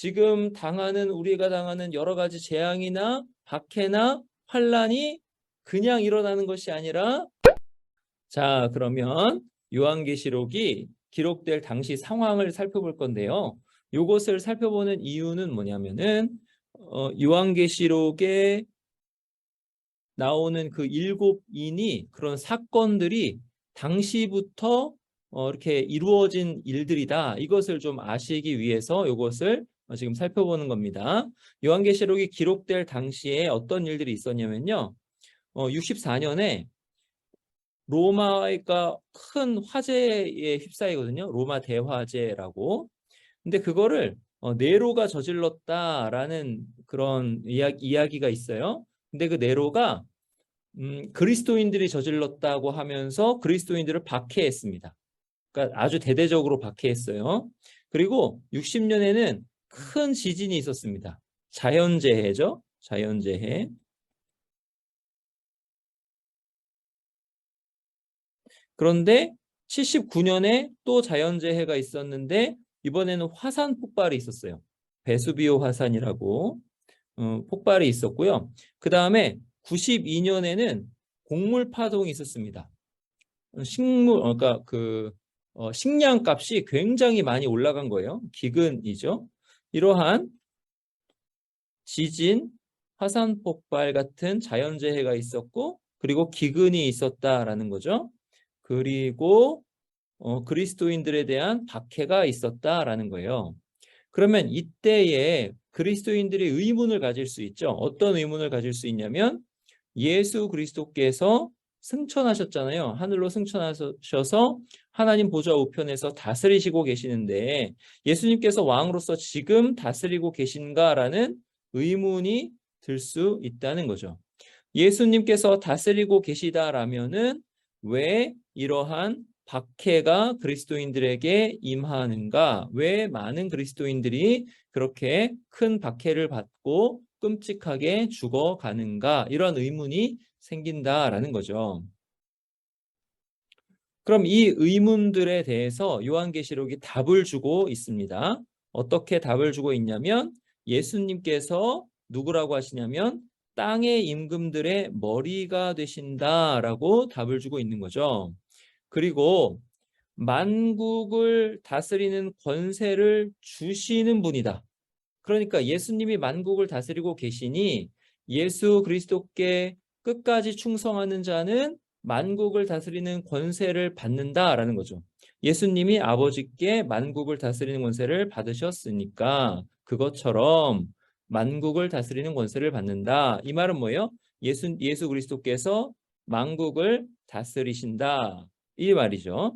지금 우리가 당하는 여러 가지 재앙이나 박해나 환란이 그냥 일어나는 것이 아니라, 자, 그러면 요한계시록이 기록될 당시 상황을 살펴볼 건데요. 이것을 살펴보는 이유는 뭐냐면은 요한계시록에 나오는 그 7인이 그런 사건들이 당시부터 이렇게 이루어진 일들이다. 이것을 좀 아시기 위해서 이것을 지금 살펴보는 겁니다. 요한계시록이 기록될 당시에 어떤 일들이 있었냐면요. 64년에 로마가 큰 화재에 휩싸이거든요. 로마 대화재라고. 근데 그거를 네로가 저질렀다라는 그런 이야기가 있어요. 근데 그 네로가 그리스도인들이 저질렀다고 하면서 그리스도인들을 박해했습니다. 그러니까 아주 대대적으로 박해했어요. 그리고 60년에는 큰 지진이 있었습니다. 자연재해죠. 자연재해. 그런데 79년에 또 자연재해가 있었는데 이번에는 화산 폭발이 있었어요. 베수비오 화산이라고 폭발이 있었고요. 그 다음에 92년에는 곡물 파동이 있었습니다. 그러니까 식량값이 굉장히 많이 올라간 거예요. 기근이죠. 이러한 지진, 화산 폭발 같은 자연재해가 있었고, 그리고 기근이 있었다라는 거죠. 그리고 그리스도인들에 대한 박해가 있었다라는 거예요. 그러면 이때에 그리스도인들이 의문을 가질 수 있죠. 어떤 의문을 가질 수 있냐면, 예수 그리스도께서 승천하셨잖아요. 하늘로 승천하셔서 하나님 보좌 우편에서 다스리시고 계시는데 예수님께서 왕으로서 지금 다스리고 계신가라는 의문이 들 수 있다는 거죠. 예수님께서 다스리고 계시다라면은 왜 이러한 박해가 그리스도인들에게 임하는가? 왜 많은 그리스도인들이 그렇게 큰 박해를 받고 끔찍하게 죽어가는가? 이런 의문이 생긴다라는 거죠. 그럼 이 의문들에 대해서 요한계시록이 답을 주고 있습니다. 어떻게 답을 주고 있냐면 예수님께서 누구라고 하시냐면 땅의 임금들의 머리가 되신다라고 답을 주고 있는 거죠. 그리고 만국을 다스리는 권세를 주시는 분이다. 그러니까 예수님이 만국을 다스리고 계시니 예수 그리스도께 끝까지 충성하는 자는 만국을 다스리는 권세를 받는다라는 거죠. 예수님이 아버지께 만국을 다스리는 권세를 받으셨으니까 그것처럼 만국을 다스리는 권세를 받는다. 이 말은 뭐예요? 예수 그리스도께서 만국을 다스리신다. 이 말이죠.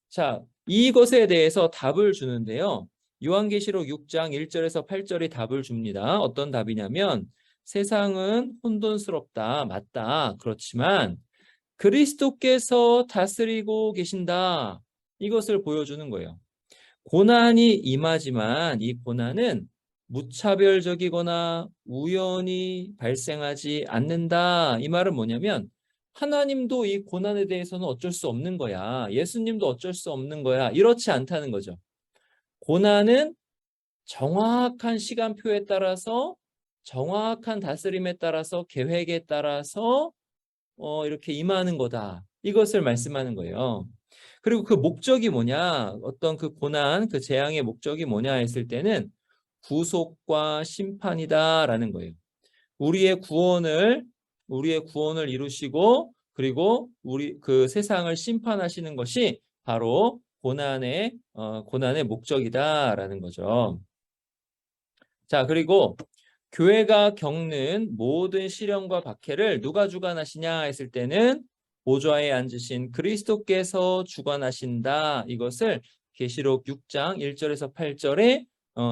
자, 이것에 대해서 답을 주는데요. 요한계시록 6장 1절에서 8절이 답을 줍니다. 어떤 답이냐면 세상은 혼돈스럽다. 맞다. 그렇지만 그리스도께서 다스리고 계신다. 이것을 보여주는 거예요. 고난이 임하지만 이 고난은 무차별적이거나 우연히 발생하지 않는다. 이 말은 뭐냐면 하나님도 이 고난에 대해서는 어쩔 수 없는 거야. 예수님도 어쩔 수 없는 거야. 이렇지 않다는 거죠. 고난은 정확한 시간표에 따라서 정확한 다스림에 따라서 계획에 따라서 이렇게 임하는 거다. 이것을 말씀하는 거예요. 그리고 그 목적이 뭐냐? 어떤 그 고난, 그 재앙의 목적이 뭐냐 했을 때는 구속과 심판이다라는 거예요. 우리의 구원을 이루시고 그리고 우리 그 세상을 심판하시는 것이 바로 고난의 목적이다라는 거죠. 자, 그리고 교회가 겪는 모든 시련과 박해를 누가 주관하시냐 했을 때는 보좌에 앉으신 그리스도께서 주관하신다. 이것을 계시록 6장 1절에서 8절에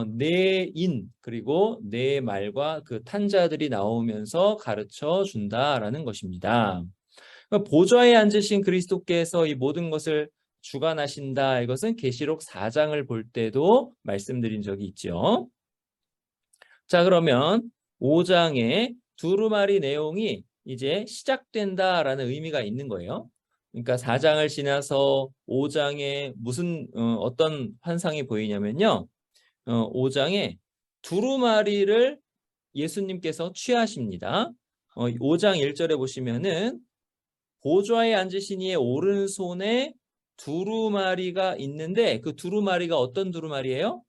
네 인 그리고 네 말과 그 탄자들이 나오면서 가르쳐 준다라는 것입니다. 보좌에 앉으신 그리스도께서 이 모든 것을 주관하신다. 이것은 계시록 4장을 볼 때도 말씀드린 적이 있죠. 자, 그러면 5장의 두루마리 내용이 이제 시작된다라는 의미가 있는 거예요. 그러니까 4장을 지나서 5장에 무슨 어떤 환상이 보이냐면요. 5장에 두루마리를 예수님께서 취하십니다. 5장 1절에 보시면은 보좌에 앉으신 이의 오른손에 두루마리가 있는데 그 두루마리가 어떤 두루마리예요?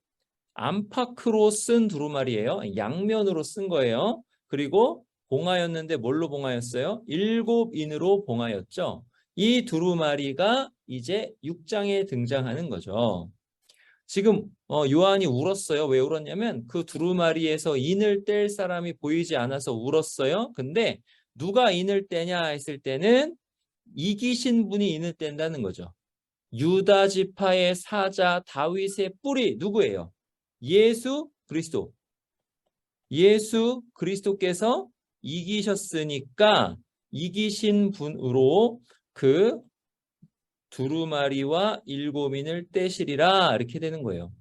안팎으로 쓴 두루마리예요. 양면으로 쓴 거예요. 그리고 봉하였는데 뭘로 봉하였어요? 7인으로 봉하였죠. 이 두루마리가 이제 6장에 등장하는 거죠. 지금 요한이 울었어요. 왜 울었냐면 그 두루마리에서 인을 뗄 사람이 보이지 않아서 울었어요. 근데 누가 인을 떼냐 했을 때는 이기신 분이 인을 뗀다는 거죠. 유다 지파의 사자 다윗의 뿌리 누구예요? 예수 그리스도. 예수 그리스도께서 이기셨으니까 이기신 분으로 그 두루마리와 7인을 떼시리라 이렇게 되는 거예요.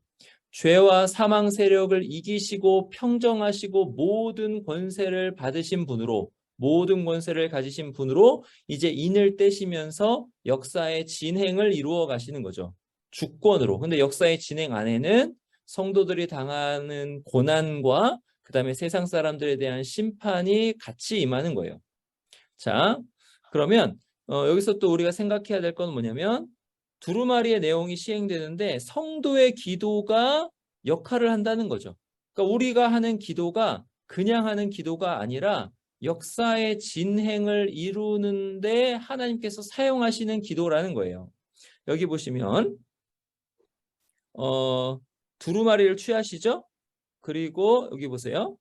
죄와 사망 세력을 이기시고 평정하시고 모든 권세를 받으신 분으로 모든 권세를 가지신 분으로 이제 인을 떼시면서 역사의 진행을 이루어 가시는 거죠. 주권으로. 근데 역사의 진행 안에는 성도들이 당하는 고난과 그다음에 세상 사람들에 대한 심판이 같이 임하는 거예요. 자, 그러면 여기서 또 우리가 생각해야 될 건 뭐냐면 두루마리의 내용이 시행되는데 성도의 기도가 역할을 한다는 거죠. 그러니까 우리가 하는 기도가 그냥 하는 기도가 아니라 역사의 진행을 이루는데 하나님께서 사용하시는 기도라는 거예요. 여기 보시면 두루마리를 취하시죠? 그리고 여기 보세요.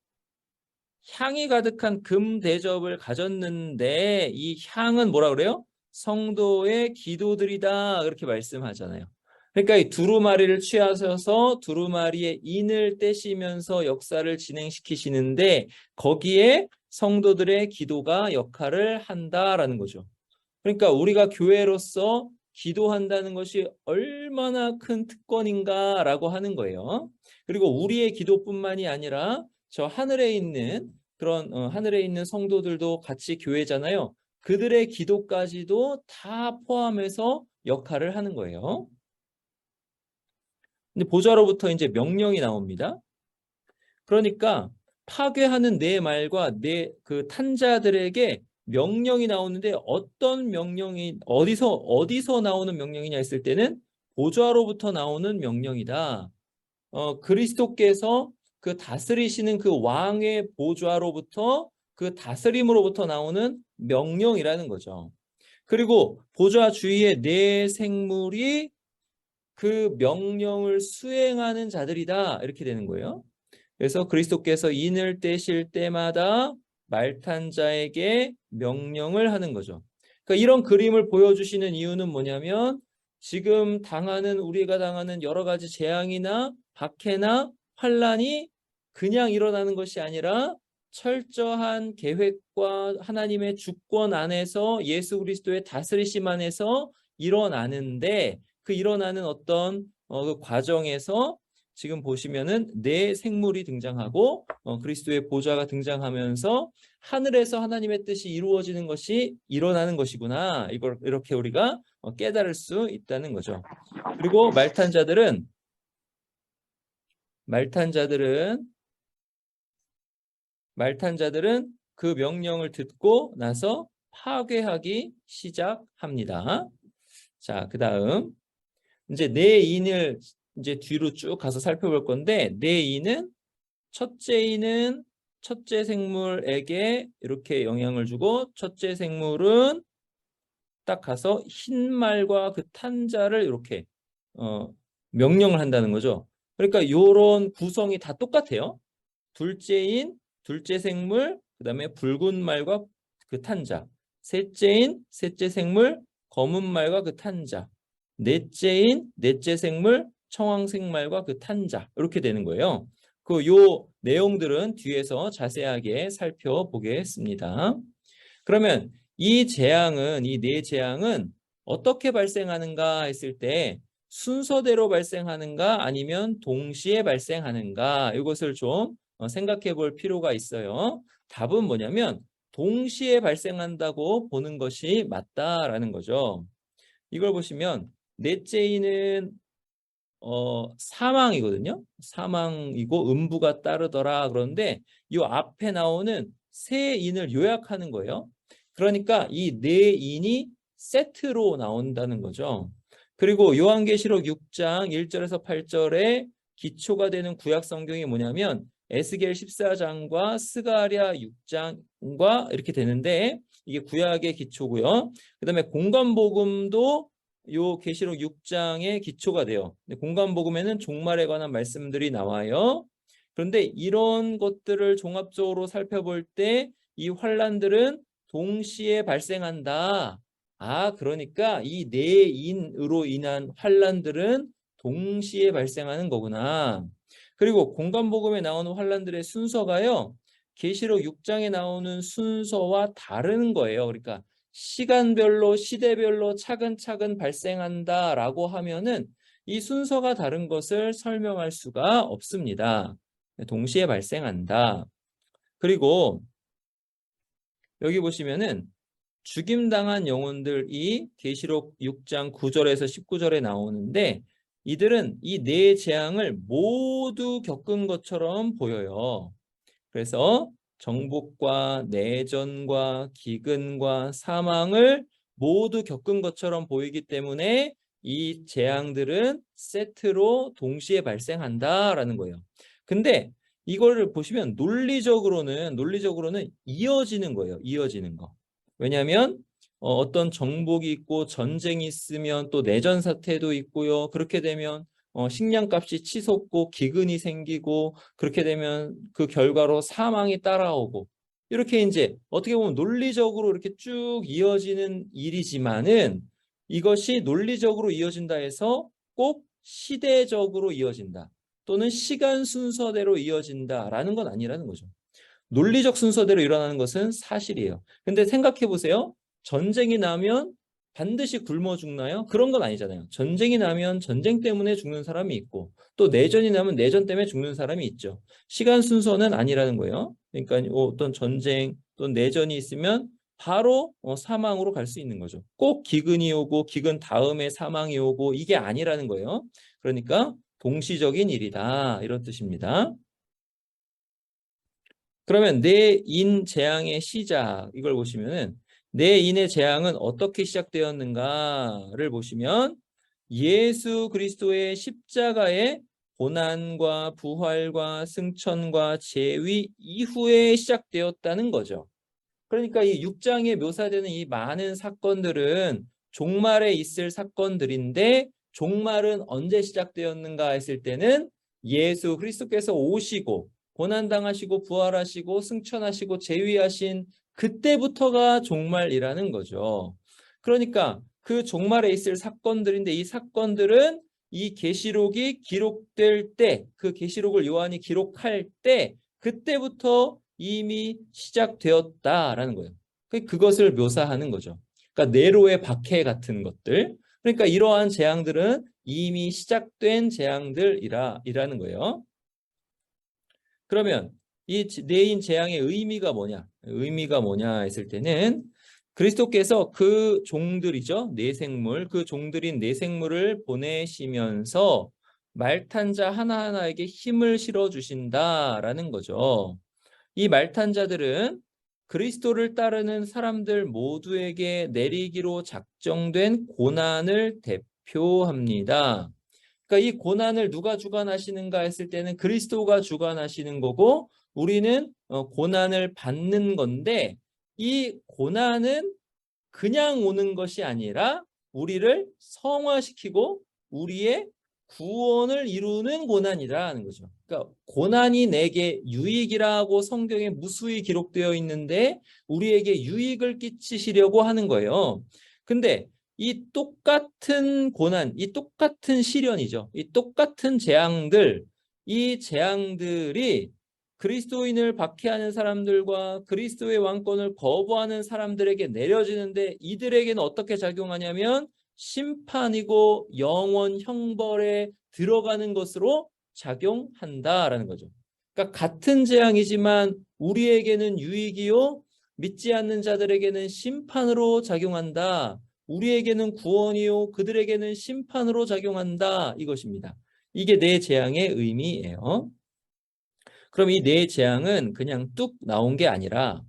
향이 가득한 금 대접을 가졌는데 이 향은 뭐라 그래요? 성도의 기도들이다 그렇게 말씀하잖아요. 그러니까 이 두루마리를 취하셔서 두루마리의 인을 떼시면서 역사를 진행시키시는데 거기에 성도들의 기도가 역할을 한다라는 거죠. 그러니까 우리가 교회로서 기도한다는 것이 얼마나 큰 특권인가라고 하는 거예요. 그리고 우리의 기도뿐만이 아니라 저 하늘에 있는 그런 하늘에 있는 성도들도 같이 교회잖아요. 그들의 기도까지도 다 포함해서 역할을 하는 거예요. 근데 보좌로부터 이제 명령이 나옵니다. 그러니까 파괴하는 내 말과 내 그 탄자들에게 명령이 나오는데 어떤 명령이 어디서 나오는 명령이냐 했을 때는 보좌로부터 나오는 명령이다. 그리스도께서 그 다스리시는 그 왕의 보좌로부터 그 다스림으로부터 나오는 명령이라는 거죠. 그리고 보좌 주위에 네 생물이 그 명령을 수행하는 자들이다 이렇게 되는 거예요. 그래서 그리스도께서 인을 떼실 때마다 말탄 자에게 명령을 하는 거죠. 그러니까 이런 그림을 보여주시는 이유는 뭐냐면 지금 우리가 당하는 여러 가지 재앙이나 박해나 환란이 그냥 일어나는 것이 아니라 철저한 계획과 하나님의 주권 안에서 예수 그리스도의 다스리심 안에서 일어나는데 그 일어나는 어떤 그 과정에서 지금 보시면은 네 생물이 등장하고 그리스도의 보좌가 등장하면서 하늘에서 하나님의 뜻이 이루어지는 것이 일어나는 것이구나. 이걸 이렇게 우리가 깨달을 수 있다는 거죠. 그리고 말탄 자들은 그 명령을 듣고 나서 파괴하기 시작합니다. 자, 그다음 이제 네 인을 이제 뒤로 쭉 가서 살펴볼 건데 네 인은 첫째 생물에게 이렇게 영향을 주고 첫째 생물은 딱 가서 흰 말과 그 탄자를 이렇게 명령을 한다는 거죠. 그러니까 이런 구성이 다 똑같아요. 둘째 생물, 그다음에 붉은 말과 그 탄자. 셋째 생물, 검은 말과 그 탄자. 넷째 생물, 청황색 말과 그 탄자. 이렇게 되는 거예요. 요 내용들은 뒤에서 자세하게 살펴보겠습니다. 그러면 이 네 재앙은 어떻게 발생하는가 했을 때 순서대로 발생하는가 아니면 동시에 발생하는가 이것을 좀 생각해 볼 필요가 있어요. 답은 뭐냐면 동시에 발생한다고 보는 것이 맞다라는 거죠. 이걸 보시면 넷째인은 사망이거든요. 사망이고 음부가 따르더라. 그런데 이 앞에 나오는 세 인을 요약하는 거예요. 그러니까 이 네 인이 세트로 나온다는 거죠. 그리고 요한계시록 6장 1절에서 8절에 기초가 되는 구약 성경이 뭐냐면 에스겔 14장과 스가랴 6장과 이렇게 되는데 이게 구약의 기초고요. 그다음에 공관복음도 요 계시록 6장의 기초가 돼요. 공관복음에는 종말에 관한 말씀들이 나와요. 그런데 이런 것들을 종합적으로 살펴볼 때 이 환란들은 동시에 발생한다. 그러니까 이 내인으로 인한 환란들은 동시에 발생하는 거구나. 그리고 공관복음에 나오는 환란들의 순서가요. 계시록 6장에 나오는 순서와 다른 거예요. 그러니까 시간별로 시대별로 차근차근 발생한다라고 하면은 이 순서가 다른 것을 설명할 수가 없습니다. 동시에 발생한다. 그리고 여기 보시면은 죽임당한 영혼들이 계시록 6장 9절에서 19절에 나오는데 이들은 이 네 재앙을 모두 겪은 것처럼 보여요. 그래서 정복과 내전과 기근과 사망을 모두 겪은 것처럼 보이기 때문에 이 재앙들은 세트로 동시에 발생한다라는 거예요. 근데 이거를 보시면 논리적으로는 이어지는 거예요. 이어지는 거. 왜냐하면 어떤 정복이 있고 전쟁이 있으면 또 내전 사태도 있고요. 그렇게 되면 식량값이 치솟고 기근이 생기고 그렇게 되면 그 결과로 사망이 따라오고 이렇게 이제 어떻게 보면 논리적으로 이렇게 쭉 이어지는 일이지만은 이것이 논리적으로 이어진다 해서 꼭 시대적으로 이어진다 또는 시간 순서대로 이어진다라는 건 아니라는 거죠. 논리적 순서대로 일어나는 것은 사실이에요. 근데 생각해 보세요. 전쟁이 나면 반드시 굶어 죽나요? 그런 건 아니잖아요. 전쟁이 나면 전쟁 때문에 죽는 사람이 있고 또 내전이 나면 내전 때문에 죽는 사람이 있죠. 시간 순서는 아니라는 거예요. 그러니까 어떤 전쟁 또 내전이 있으면 바로 사망으로 갈 수 있는 거죠. 꼭 기근이 오고 기근 다음에 사망이 오고 이게 아니라는 거예요. 그러니까 동시적인 일이다 이런 뜻입니다. 그러면 내인 재앙의 시작 이걸 보시면은 내인의 재앙은 어떻게 시작되었는가를 보시면 예수 그리스도의 십자가의 고난과 부활과 승천과 재위 이후에 시작되었다는 거죠. 그러니까 이 6장에 묘사되는 이 많은 사건들은 종말에 있을 사건들인데 종말은 언제 시작되었는가 했을 때는 예수 그리스도께서 오시고 고난당하시고 부활하시고 승천하시고 재위하신 그때부터가 종말이라는 거죠. 그러니까 그 종말에 있을 사건들인데 이 사건들은 이 계시록이 기록될 때, 그 계시록을 요한이 기록할 때 그때부터 이미 시작되었다라는 거예요. 그것을 묘사하는 거죠. 그러니까 네로의 박해 같은 것들. 그러니까 이러한 재앙들은 이미 시작된 재앙들이라는 거예요. 그러면 이 내인 재앙의 의미가 뭐냐? 의미가 뭐냐 했을 때는 그리스도께서 그 종들이죠. 내생물, 그 종들인 내생물을 보내시면서 말탄 자 하나하나에게 힘을 실어 주신다라는 거죠. 이 말탄자들은 그리스도를 따르는 사람들 모두에게 내리기로 작정된 고난을 대표합니다. 그러니까 이 고난을 누가 주관하시는가 했을 때는 그리스도가 주관하시는 거고 우리는 고난을 받는 건데 이 고난은 그냥 오는 것이 아니라 우리를 성화시키고 우리의 구원을 이루는 고난이라는 거죠. 그러니까 고난이 내게 유익이라고 성경에 무수히 기록되어 있는데 우리에게 유익을 끼치시려고 하는 거예요. 근데 이 똑같은 고난, 이 똑같은 시련이죠. 이 똑같은 재앙들, 이 재앙들이 그리스도인을 박해하는 사람들과 그리스도의 왕권을 거부하는 사람들에게 내려지는데 이들에게는 어떻게 작용하냐면 심판이고 영원 형벌에 들어가는 것으로 작용한다라는 거죠. 그러니까 같은 재앙이지만 우리에게는 유익이요 믿지 않는 자들에게는 심판으로 작용한다. 우리에게는 구원이요 그들에게는 심판으로 작용한다 이것입니다. 이게 네 재앙의 의미예요. 그럼 이 네 재앙은 그냥 뚝 나온 게 아니라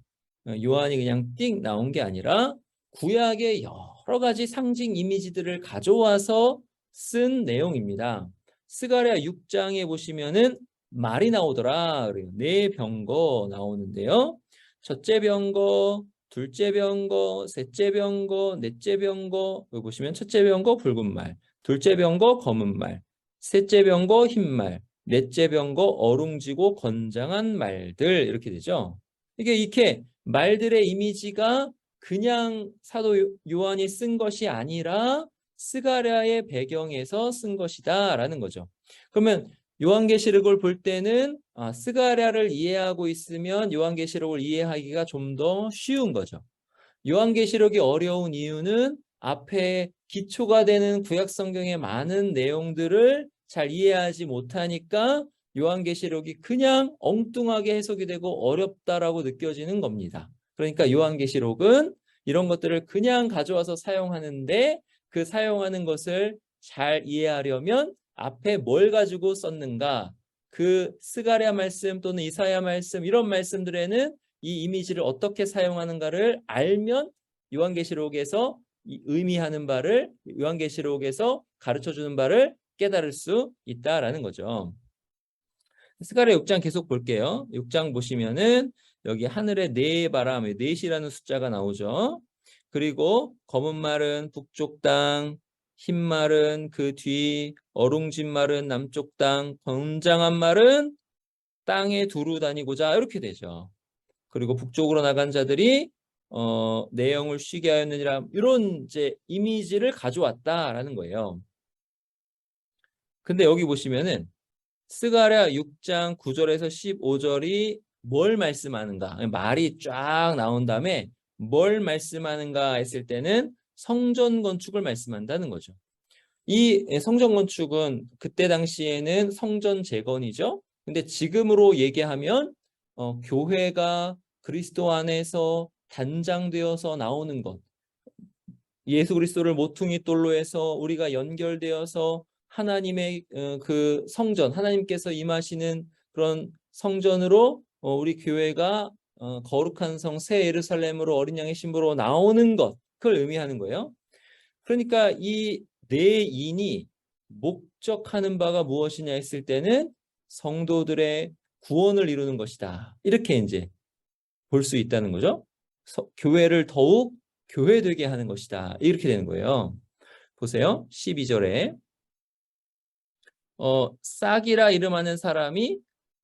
요한이 그냥 띡 나온 게 아니라 구약의 여러 가지 상징 이미지들을 가져와서 쓴 내용입니다. 스가랴 6장에 보시면은 말이 나오더라. 그래요. 네 병거 나오는데요. 첫째 병거, 둘째 병거, 셋째 병거, 넷째 병거. 여기 보시면 첫째 병거 붉은 말, 둘째 병거 검은 말, 셋째 병거 흰 말, 넷째 병거 어룽지고 건장한 말들 이렇게 되죠. 이게 이렇게 말들의 이미지가 그냥 사도 요한이 쓴 것이 아니라 스가랴의 배경에서 쓴 것이다라는 거죠. 그러면 요한계시록을 볼 때는 스가랴를 이해하고 있으면 요한계시록을 이해하기가 좀 더 쉬운 거죠. 요한계시록이 어려운 이유는 앞에 기초가 되는 구약성경의 많은 내용들을 잘 이해하지 못하니까 요한계시록이 그냥 엉뚱하게 해석이 되고 어렵다라고 느껴지는 겁니다. 그러니까 요한계시록은 이런 것들을 그냥 가져와서 사용하는데 그 사용하는 것을 잘 이해하려면 앞에 뭘 가지고 썼는가, 그 스가랴 말씀 또는 이사야 말씀 이런 말씀들에는 이 이미지를 어떻게 사용하는가를 알면 요한계시록에서 의미하는 바를, 요한계시록에서 가르쳐주는 바를 깨달을 수 있다라는 거죠. 스가랴 6장 계속 볼게요. 6장 보시면은 여기 하늘에 네 바람, 넷이라는 숫자가 나오죠. 그리고 검은 말은 북쪽 땅, 흰 말은 그 뒤, 어룽진 말은 남쪽 땅, 건장한 말은 땅에 두루 다니고자 이렇게 되죠. 그리고 북쪽으로 나간 자들이 내 영을 쉬게 하였느니라 이런 이제 이미지를 가져왔다라는 거예요. 근데 여기 보시면은 스가랴 6장 9절에서 15절이 뭘 말씀하는가? 말이 쫙 나온 다음에 뭘 말씀하는가 했을 때는 성전 건축을 말씀한다는 거죠. 이 성전 건축은 그때 당시에는 성전 재건이죠. 근데 지금으로 얘기하면 교회가 그리스도 안에서 단장되어서 나오는 것, 예수 그리스도를 모퉁이 돌로 해서 우리가 연결되어서 하나님의 그 성전, 하나님께서 임하시는 그런 성전으로 우리 교회가 거룩한 성 새 예루살렘으로 어린 양의 신부로 나오는 것, 그걸 의미하는 거예요. 그러니까 이 내인이 목적하는 바가 무엇이냐 했을 때는 성도들의 구원을 이루는 것이다. 이렇게 이제 볼 수 있다는 거죠. 교회를 더욱 교회되게 하는 것이다. 이렇게 되는 거예요. 보세요. 12절에 싹이라 이름하는 사람이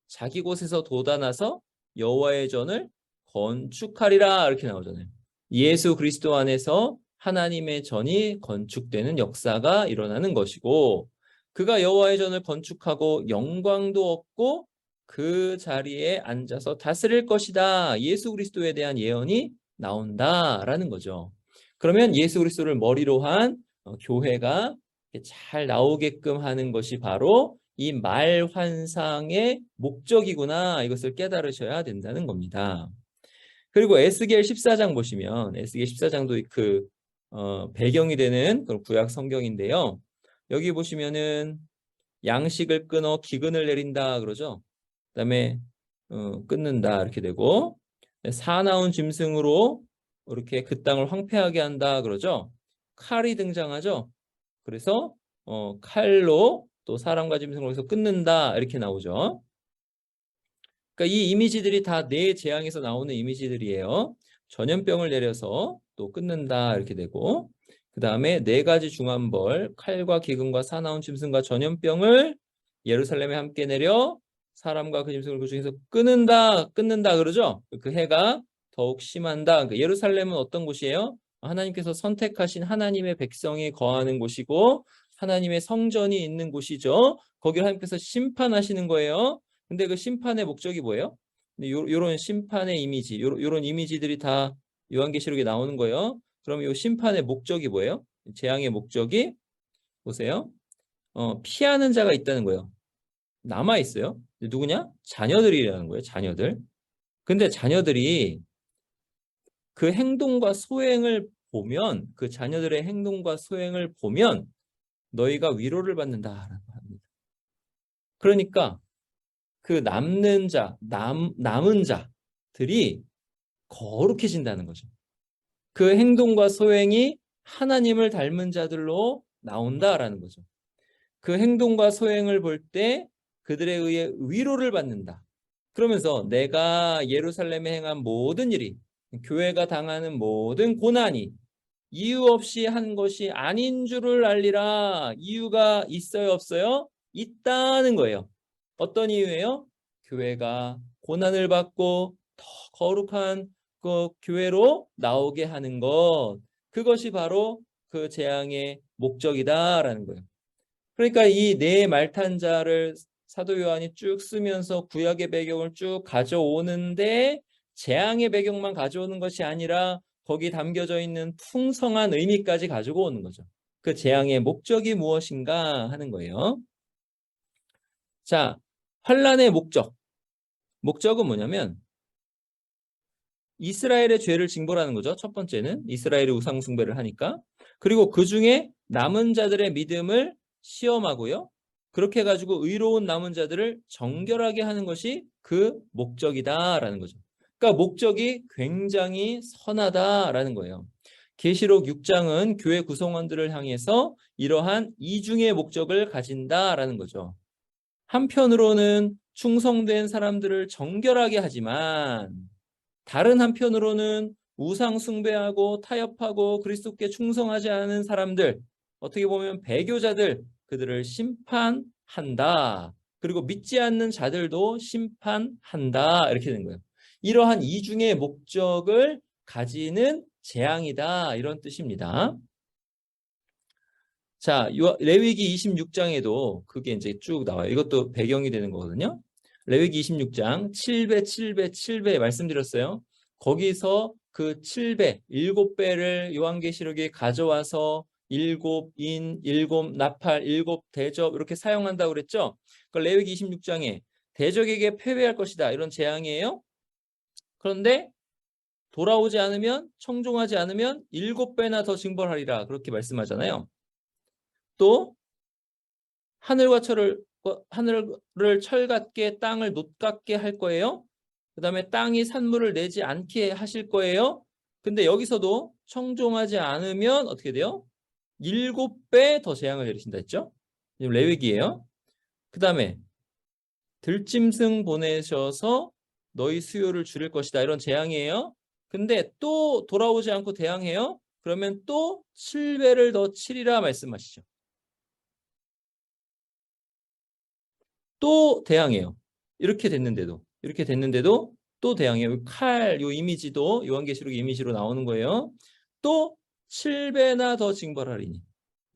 자기 곳에서 돋아나서 여호와의 전을 건축하리라 이렇게 나오잖아요. 예수 그리스도 안에서 하나님의 전이 건축되는 역사가 일어나는 것이고 그가 여호와의 전을 건축하고 영광도 얻고 그 자리에 앉아서 다스릴 것이다. 예수 그리스도에 대한 예언이 나온다라는 거죠. 그러면 예수 그리스도를 머리로 한 교회가 잘 나오게끔 하는 것이 바로 이 말 환상의 목적이구나. 이것을 깨달으셔야 된다는 겁니다. 그리고 에스겔 14장 보시면 에스겔 14장도 그 배경이 되는 그런 구약 성경인데요. 여기 보시면은 양식을 끊어 기근을 내린다 그러죠. 그다음에 끊는다 이렇게 되고 사나운 짐승으로 이렇게 그 땅을 황폐하게 한다 그러죠. 칼이 등장하죠. 그래서 칼로 또 사람과 짐승을 해서 끊는다 이렇게 나오죠. 그러니까 이 이미지들이 다 내 재앙에서 나오는 이미지들이에요. 전염병을 내려서 또 끊는다 이렇게 되고 그 다음에 네 가지 중한 벌, 칼과 기근과 사나운 짐승과 전염병을 예루살렘에 함께 내려 사람과 그 짐승을 그 중에서 끊는다 그러죠. 그 해가 더욱 심한다. 그러니까 예루살렘은 어떤 곳이에요? 하나님께서 선택하신 하나님의 백성이 거하는 곳이고 하나님의 성전이 있는 곳이죠. 거기를 하나님께서 심판하시는 거예요. 근데 그 심판의 목적이 뭐예요? 요런 심판의 이미지, 요런 이미지들이 다 요한계시록에 나오는 거예요. 그럼 이 심판의 목적이 뭐예요? 재앙의 목적이 보세요. 피하는 자가 있다는 거예요. 남아 있어요. 누구냐? 자녀들이라는 거예요. 자녀들. 근데 자녀들이 그 행동과 소행을 보면 그 자녀들의 행동과 소행을 보면 너희가 위로를 받는다라고 합니다. 그러니까 그 남은 자들이 거룩해진다는 거죠. 그 행동과 소행이 하나님을 닮은 자들로 나온다라는 거죠. 그 행동과 소행을 볼 때 그들에 의해 위로를 받는다. 그러면서 내가 예루살렘에 행한 모든 일이, 교회가 당하는 모든 고난이 이유 없이 한 것이 아닌 줄을 알리라. 이유가 있어요, 없어요? 있다는 거예요. 어떤 이유예요? 교회가 고난을 받고 더 거룩한 그 교회로 나오게 하는 것. 그것이 바로 그 재앙의 목적이다라는 거예요. 그러니까 이 네 말탄자를 사도 요한이 쭉 쓰면서 구약의 배경을 쭉 가져오는데 재앙의 배경만 가져오는 것이 아니라 거기 담겨져 있는 풍성한 의미까지 가지고 오는 거죠. 그 재앙의 목적이 무엇인가 하는 거예요. 자, 환란의 목적은 뭐냐면 이스라엘의 죄를 징벌하는 거죠. 첫 번째는 이스라엘이 우상 숭배를 하니까. 그리고 그 중에 남은 자들의 믿음을 시험하고요. 그렇게 해가지고 의로운 남은 자들을 정결하게 하는 것이 그 목적이다라는 거죠. 그러니까 목적이 굉장히 선하다라는 거예요. 계시록 6장은 교회 구성원들을 향해서 이러한 이중의 목적을 가진다라는 거죠. 한편으로는 충성된 사람들을 정결하게 하지만 다른 한편으로는 우상 숭배하고 타협하고 그리스도께 충성하지 않은 사람들, 어떻게 보면 배교자들, 그들을 심판한다. 그리고 믿지 않는 자들도 심판한다. 이렇게 된 거예요. 이러한 이중의 목적을 가지는 재앙이다. 이런 뜻입니다. 자, 레위기 26장에도 그게 이제 쭉 나와요. 이것도 배경이 되는 거거든요. 레위기 26장 7배, 7배, 7배 말씀드렸어요. 거기서 그 7배, 7배를 요한계시록에 가져와서 7인, 7나팔, 7대접 이렇게 사용한다고 그랬죠. 그 레위기 26장에 대적에게 패배할 것이다. 이런 재앙이에요. 그런데 돌아오지 않으면, 청종하지 않으면 7배나 더 징벌하리라. 그렇게 말씀하잖아요. 또 하늘을 철 같게 땅을 놋 같게 할 거예요. 그 다음에 땅이 산물을 내지 않게 하실 거예요. 근데 여기서도 청종하지 않으면 어떻게 돼요? 7배 더 재앙을 내리신다 했죠. 지금 레위기예요. 그 다음에 들짐승 보내셔서 너희 수요를 줄일 것이다. 이런 재앙이에요. 근데 또 돌아오지 않고 대항해요. 그러면 또 7배를 더 치리라 말씀하시죠. 또 대항해요. 이렇게 됐는데도 또 대항해요. 요 이미지도 요한계시록 이미지로 나오는 거예요. 또 7배나 더 징벌하리니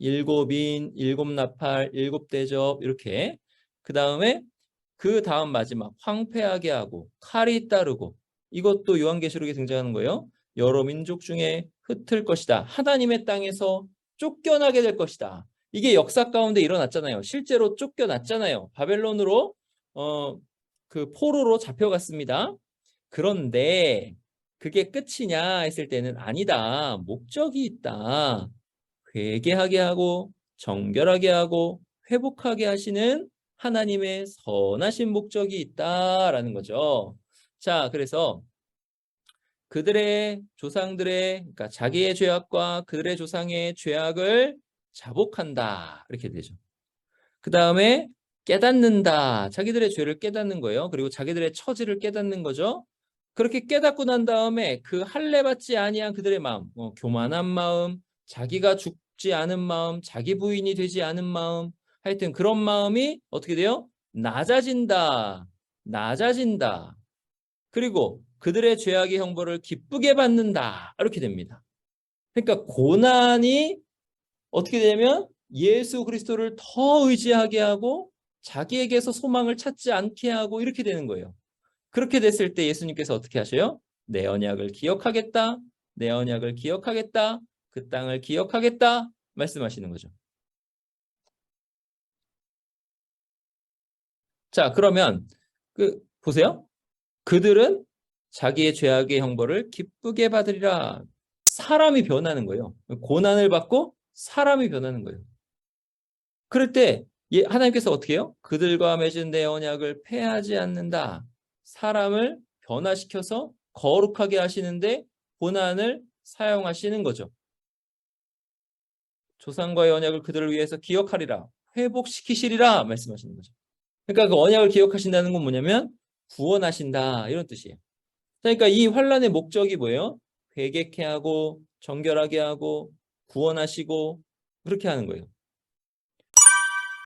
7인, 7나팔, 7대접 이렇게. 그 다음 마지막 황폐하게 하고 칼이 따르고, 이것도 요한계시록에 등장하는 거예요. 여러 민족 중에 흩을 것이다. 하나님의 땅에서 쫓겨나게 될 것이다. 이게 역사 가운데 일어났잖아요. 실제로 쫓겨났잖아요. 바벨론으로 그 포로로 잡혀갔습니다. 그런데 그게 끝이냐 했을 때는 아니다. 목적이 있다. 회개하게 하고 정결하게 하고 회복하게 하시는 하나님의 선하신 목적이 있다라는 거죠. 자, 그래서 그들의 조상들의, 그러니까 자기의 죄악과 그들의 조상의 죄악을 자복한다. 이렇게 되죠. 그 다음에 깨닫는다. 자기들의 죄를 깨닫는 거예요. 그리고 자기들의 처지를 깨닫는 거죠. 그렇게 깨닫고 난 다음에 그 할례 받지 아니한 그들의 마음, 교만한 마음, 자기가 죽지 않은 마음, 자기 부인이 되지 않은 마음, 하여튼 그런 마음이 어떻게 돼요? 낮아진다. 낮아진다. 그리고 그들의 죄악의 형벌을 기쁘게 받는다. 이렇게 됩니다. 그러니까 고난이 어떻게 되면 예수 그리스도를 더 의지하게 하고 자기에게서 소망을 찾지 않게 하고 이렇게 되는 거예요. 그렇게 됐을 때 예수님께서 어떻게 하셔요? 내 언약을 기억하겠다. 내 언약을 기억하겠다. 그 땅을 기억하겠다. 말씀하시는 거죠. 자, 그러면 보세요. 그들은 자기의 죄악의 형벌을 기쁘게 받으리라. 사람이 변하는 거예요. 고난을 받고 사람이 변하는 거예요. 그럴 때 하나님께서 어떻게 해요? 그들과 맺은 내 언약을 폐하지 않는다. 사람을 변화시켜서 거룩하게 하시는데 고난을 사용하시는 거죠. 조상과의 언약을 그들을 위해서 기억하리라. 회복시키시리라 말씀하시는 거죠. 그러니까 그 언약을 기억하신다는 건 뭐냐면 구원하신다 이런 뜻이에요. 그러니까 이 환란의 목적이 뭐예요? 회개케 하고 정결하게 하고 구원하시고 그렇게 하는 거예요.